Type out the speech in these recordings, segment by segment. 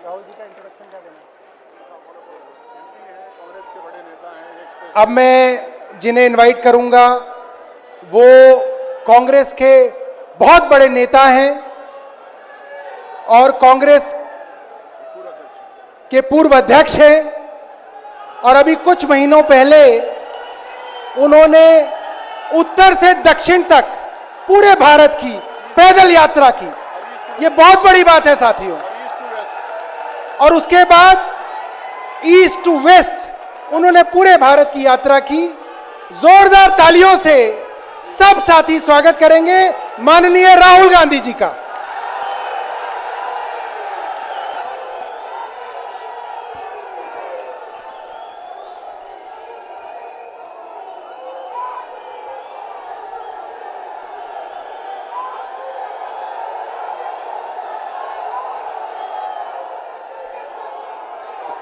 राहुल जी का इंट्रोडक्शन क्या देना? कांग्रेस के बड़े नेता हैं। अब मैं जिन्हें इनवाइट करूंगा वो कांग्रेस के बहुत बड़े नेता हैं और कांग्रेस के पूर्व अध्यक्ष हैं और अभी कुछ महीनों पहले उन्होंने उत्तर से दक्षिण तक पूरे भारत की पैदल यात्रा की। ये बहुत बड़ी बात है साथियों। और उसके बाद ईस्ट टू वेस्ट उन्होंने पूरे भारत की यात्रा की। जोरदार तालियों से सब साथी स्वागत करेंगे माननीय राहुल गांधी जी का।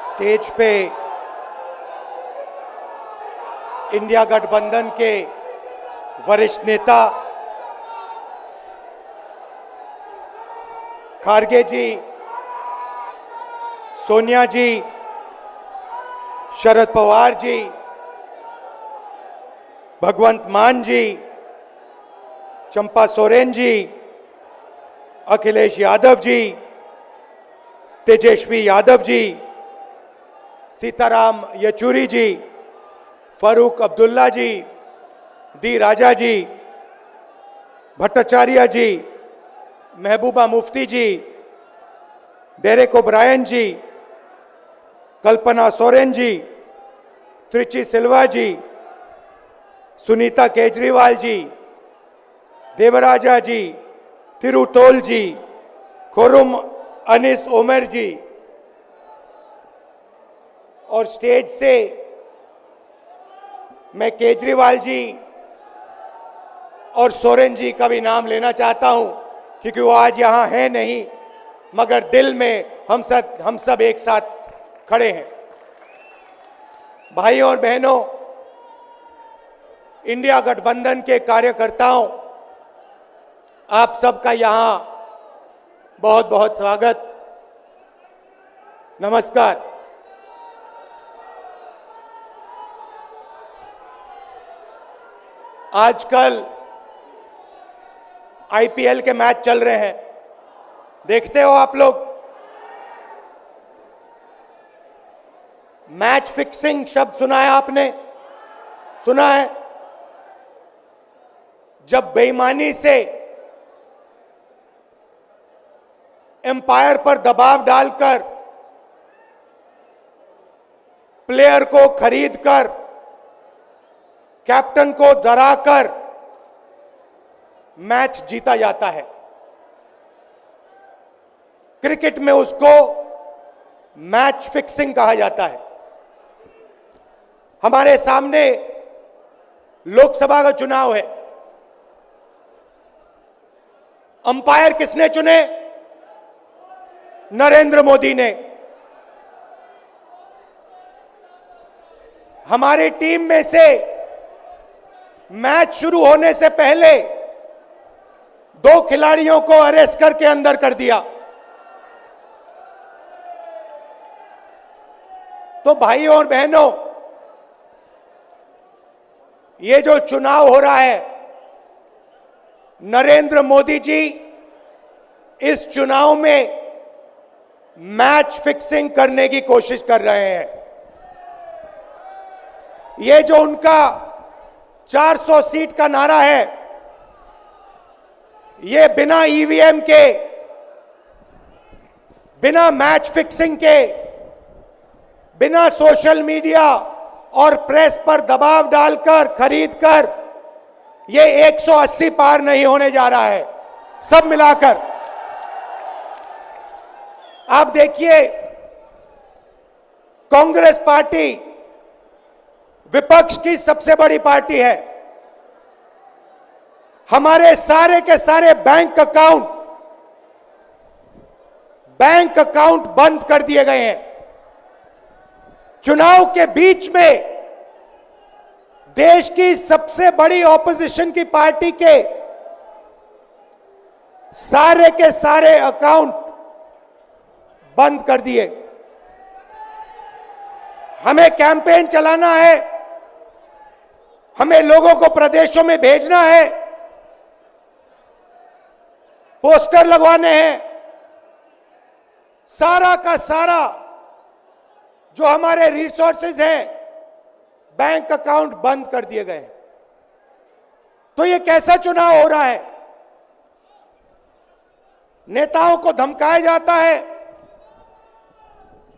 स्टेज पे इंडिया गठबंधन के वरिष्ठ नेता खारगे जी, सोनिया जी, शरद पवार जी, भगवंत मान जी, चंपा सोरेन जी, अखिलेश यादव जी, तेजस्वी यादव जी, सीताराम येचुरी जी, फारूक अब्दुल्ला जी, डी राजा जी, भट्टाचार्य जी, महबूबा मुफ्ती जी, डेरेक ओब्रायन जी, कल्पना सोरेन जी, त्रिची सिल्वा जी, सुनीता केजरीवाल जी, देवराजा जी, तिरुतोल जी, खुरुम अनिस उमर जी और स्टेज से मैं केजरीवाल जी और सोरेन जी का भी नाम लेना चाहता हूं क्योंकि वो आज यहां है नहीं, मगर दिल में हम सब एक साथ खड़े हैं। भाइयों और बहनों, इंडिया गठबंधन के कार्यकर्ताओं, आप सबका यहां बहुत बहुत स्वागत, नमस्कार। आजकल आईपीएल के मैच चल रहे हैं, देखते हो आप लोग। मैच फिक्सिंग शब्द सुना है आपने? सुना है? जब बेईमानी से एम्पायर पर दबाव डालकर प्लेयर को खरीदकर कैप्टन को डराकर मैच जीता जाता है। क्रिकेट में उसको मैच फिक्सिंग कहा जाता है। हमारे सामने लोकसभा का चुनाव है। अंपायर किसने चुने? नरेंद्र मोदी ने। हमारी टीम में से मैच शुरू होने से पहले 2 खिलाड़ियों को अरेस्ट करके अंदर कर दिया। तो भाइयों और बहनों, ये जो चुनाव हो रहा है, नरेंद्र मोदी जी इस चुनाव में मैच फिक्सिंग करने की कोशिश कर रहे हैं। ये जो उनका 400 सीट का नारा है, ये बिना ईवीएम के, बिना मैच फिक्सिंग के, बिना सोशल मीडिया और प्रेस पर दबाव डालकर खरीदकर ये 180 पार नहीं होने जा रहा है। सब मिलाकर आप देखिए, कांग्रेस पार्टी विपक्ष की सबसे बड़ी पार्टी है। हमारे सारे के सारे बैंक अकाउंट बंद कर दिए गए हैं। चुनाव के बीच में देश की सबसे बड़ी ऑपोजिशन की पार्टी के सारे अकाउंट बंद कर दिए। हमें कैंपेन चलाना है, हमें लोगों को प्रदेशों में भेजना है, पोस्टर लगवाने हैं। सारा का सारा जो हमारे रिसोर्सेज हैं, बैंक अकाउंट बंद कर दिए गए। तो ये कैसा चुनाव हो रहा है? नेताओं को धमकाया जाता है,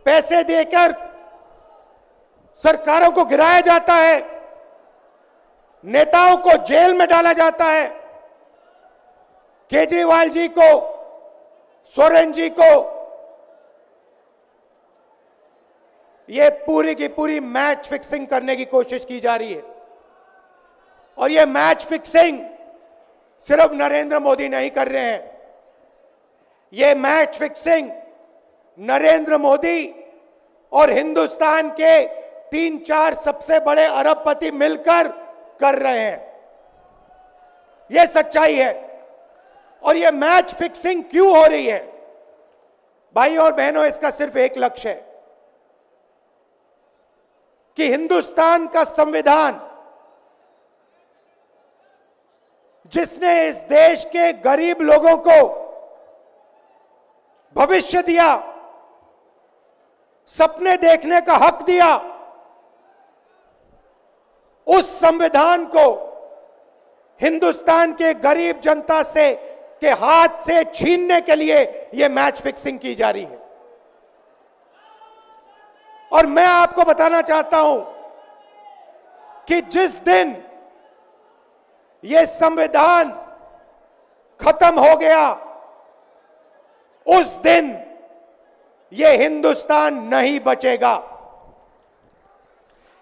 पैसे देकर सरकारों को गिराया जाता है, नेताओं को जेल में डाला जाता है। केजरीवाल जी को, सोरेन जी को ये पूरी की पूरी मैच फिक्सिंग करने की कोशिश की जा रही है। और ये मैच फिक्सिंग सिर्फ नरेंद्र मोदी नहीं कर रहे हैं, ये मैच फिक्सिंग नरेंद्र मोदी और हिंदुस्तान के 3-4 सबसे बड़े अरबपति मिलकर कर रहे हैं। यह सच्चाई है। और यह मैच फिक्सिंग क्यों हो रही है? भाइयों और बहनों, इसका सिर्फ एक लक्ष्य है कि हिंदुस्तान का संविधान, जिसने इस देश के गरीब लोगों को भविष्य दिया, सपने देखने का हक दिया, उस संविधान को हिंदुस्तान के गरीब जनता से के हाथ से छीनने के लिए यह मैच फिक्सिंग की जा रही है। और मैं आपको बताना चाहता हूं कि जिस दिन यह संविधान खत्म हो गया, उस दिन यह हिंदुस्तान नहीं बचेगा।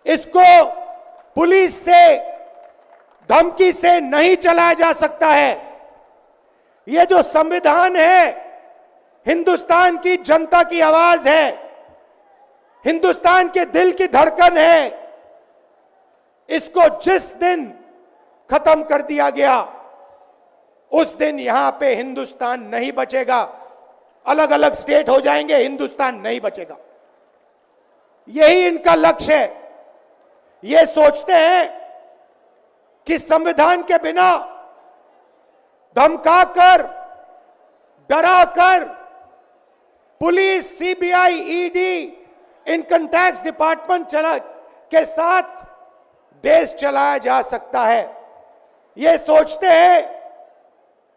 इसको पुलिस से, धमकी से नहीं चलाया जा सकता है। यह जो संविधान है, हिंदुस्तान की जनता की आवाज है, हिंदुस्तान के दिल की धड़कन है। इसको जिस दिन खत्म कर दिया गया, उस दिन यहां पे हिंदुस्तान नहीं बचेगा। अलग अलग स्टेट हो जाएंगे, हिंदुस्तान नहीं बचेगा। यही इनका लक्ष्य है। ये सोचते हैं कि संविधान के बिना धमकाकर, डराकर police, CBI, ED, income tax department के साथ देश चलाया जा सकता है। ये सोचते हैं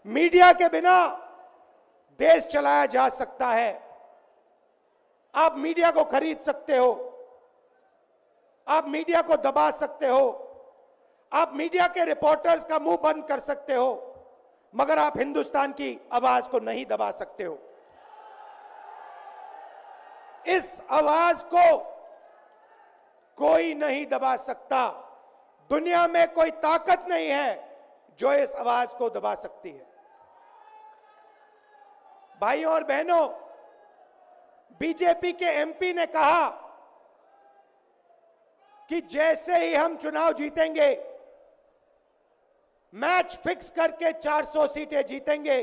मीडिया के बिना देश चलाया जा सकता है। आप मीडिया को खरीद सकते हो, आप मीडिया को दबा सकते हो, आप मीडिया के रिपोर्टर्स का मुंह बंद कर सकते हो, मगर आप हिंदुस्तान की आवाज को नहीं दबा सकते हो। इस आवाज को कोई नहीं दबा सकता। दुनिया में कोई ताकत नहीं है जो इस आवाज को दबा सकती है। भाइयों और बहनों, बीजेपी के एमपी ने कहा कि जैसे ही हम चुनाव जीतेंगे, मैच फिक्स करके 400 सीटें जीतेंगे,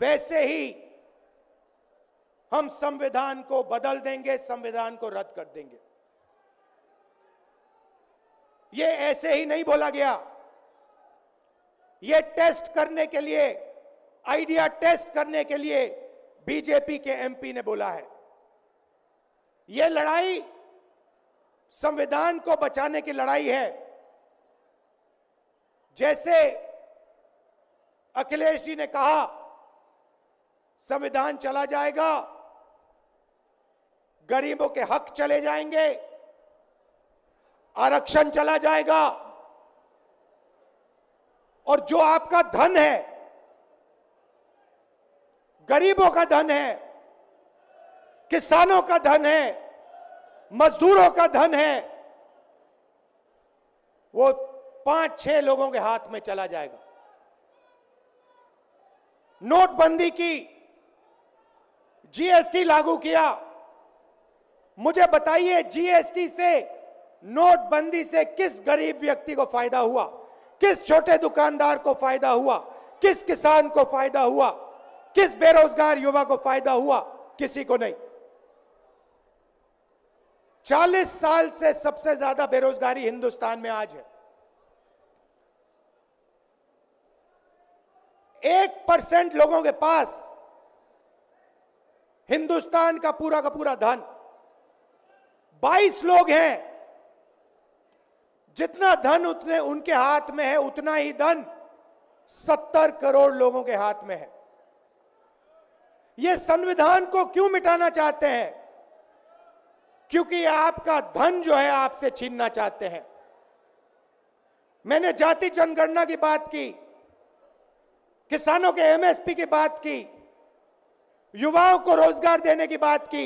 वैसे ही हम संविधान को बदल देंगे, संविधान को रद्द कर देंगे। ये ऐसे ही नहीं बोला गया। ये टेस्ट करने के लिए, आइडिया टेस्ट करने के लिए बीजेपी के एमपी ने बोला है। ये लड़ाई संविधान को बचाने की लड़ाई है। जैसे अखिलेश जी ने कहा, संविधान चला जाएगा, गरीबों के हक चले जाएंगे, आरक्षण चला जाएगा, और जो आपका धन है, गरीबों का धन है, किसानों का धन है, मजदूरों का धन है, वो 5-6 लोगों के हाथ में चला जाएगा। नोटबंदी की, जीएसटी लागू किया। मुझे बताइए, जीएसटी से, नोटबंदी से किस गरीब व्यक्ति को फायदा हुआ? किस छोटे दुकानदार को फायदा हुआ? किस किसान को फायदा हुआ? किस बेरोजगार युवा को फायदा हुआ? किसी को नहीं। 40 साल से सबसे ज्यादा बेरोजगारी हिंदुस्तान में आज है। 1% लोगों के पास हिंदुस्तान का पूरा धन, 22 लोग हैं, जितना धन उतने उनके हाथ में है, उतना ही धन 70 करोड़ लोगों के हाथ में है। ये संविधान को क्यों मिटाना चाहते हैं? क्योंकि आपका धन जो है आपसे छीनना चाहते हैं। मैंने जाति जनगणना की बात की, किसानों के एमएसपी की बात की, युवाओं को रोजगार देने की बात की।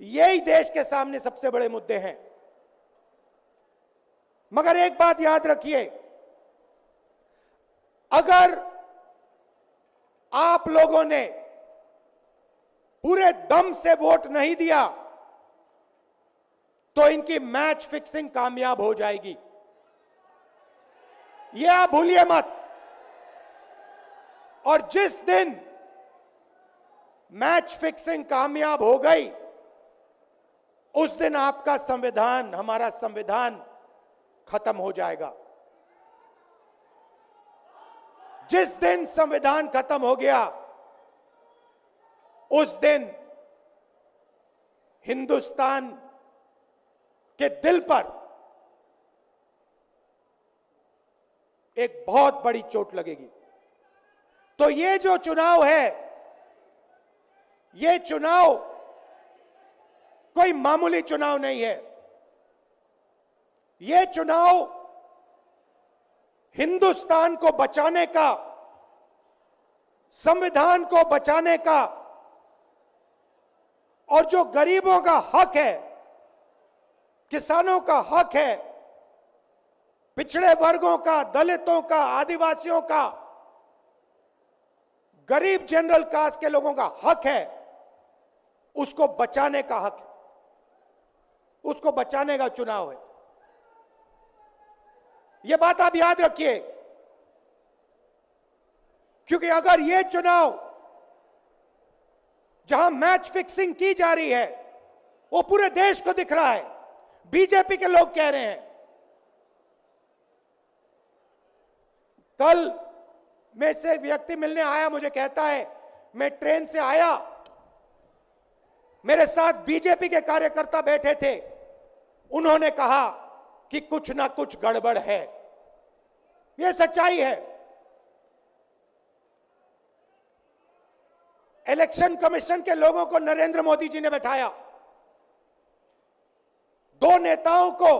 यही देश के सामने सबसे बड़े मुद्दे हैं। मगर एक बात याद रखिए, अगर आप लोगों ने पूरे दम से वोट नहीं दिया तो इनकी मैच फिक्सिंग कामयाब हो जाएगी। यह आप भूलिए मत। और जिस दिन मैच फिक्सिंग कामयाब हो गई, उस दिन आपका संविधान, हमारा संविधान खत्म हो जाएगा। जिस दिन संविधान खत्म हो गया, उस दिन हिंदुस्तान के दिल पर एक बहुत बड़ी चोट लगेगी। तो ये जो चुनाव है, ये चुनाव कोई मामूली चुनाव नहीं है। ये चुनाव हिंदुस्तान को बचाने का, संविधान को बचाने का, और जो गरीबों का हक है, किसानों का हक है, पिछड़े वर्गों का, दलितों का, आदिवासियों का, गरीब जनरल कास्ट के लोगों का हक है, उसको बचाने का हक है। उसको बचाने का चुनाव है। यह बात आप याद रखिए, क्योंकि अगर यह चुनाव जहां मैच फिक्सिंग की जा रही है, वो पूरे देश को दिख रहा है। बीजेपी के लोग कह रहे हैं, कल में से एक व्यक्ति मिलने आया, मुझे कहता है मैं ट्रेन से आया, मेरे साथ बीजेपी के कार्यकर्ता बैठे थे, उन्होंने कहा कि कुछ ना कुछ गड़बड़ है। यह सच्चाई है। इलेक्शन कमीशन के लोगों को नरेंद्र मोदी जी ने बैठाया, दो नेताओं को,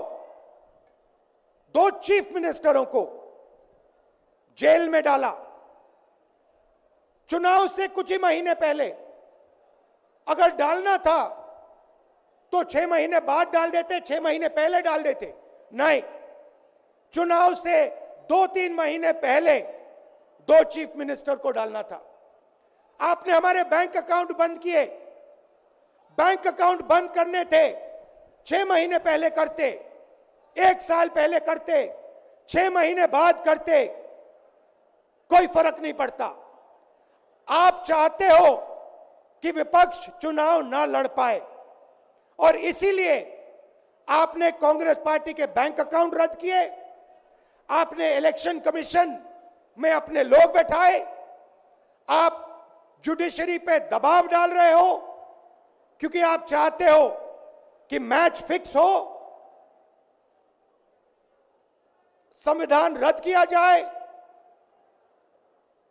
दो चीफ मिनिस्टरों को जेल में डाला। चुनाव से कुछ ही महीने पहले अगर डालना था तो 6 महीने बाद डाल देते, 6 महीने पहले डाल देते। नहीं, चुनाव से 2-3 महीने पहले 2 चीफ मिनिस्टर को डालना था। आपने हमारे बैंक अकाउंट बंद किए। बैंक अकाउंट बंद करने थे, 6 महीने पहले करते, 1 साल पहले करते, 6 महीने बाद करते, कोई फर्क नहीं पड़ता। आप चाहते हो कि विपक्ष चुनाव ना लड़ पाए, और इसीलिए आपने कांग्रेस पार्टी के बैंक अकाउंट रद्द किए, आपने इलेक्शन कमीशन में अपने लोग बैठाए, आप जुडिशरी पे दबाव डाल रहे हो, क्योंकि आप चाहते हो कि मैच फिक्स हो, संविधान रद्द किया जाए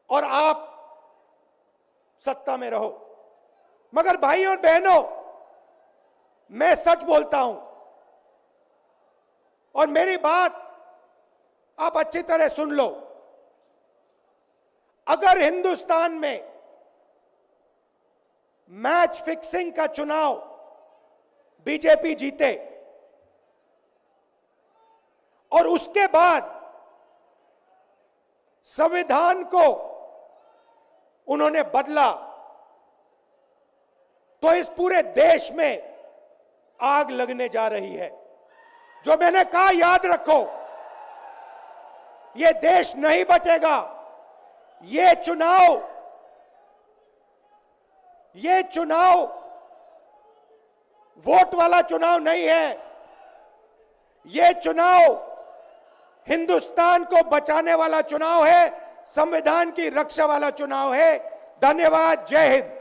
और आप सत्ता में रहो। मगर भाई और बहनों, मैं सच बोलता हूं, और मेरी बात आप अच्छी तरह सुन लो। अगर हिंदुस्तान में मैच फिक्सिंग का चुनाव बीजेपी जीते और उसके बाद संविधान को उन्होंने बदला, तो इस पूरे देश में आग लगने जा रही है। जो मैंने कहा याद रखो, यह देश नहीं बचेगा। यह चुनाव ये चुनाव वोट वाला चुनाव नहीं है, ये चुनाव हिंदुस्तान को बचाने वाला चुनाव है, संविधान की रक्षा वाला चुनाव है। धन्यवाद। जय हिंद।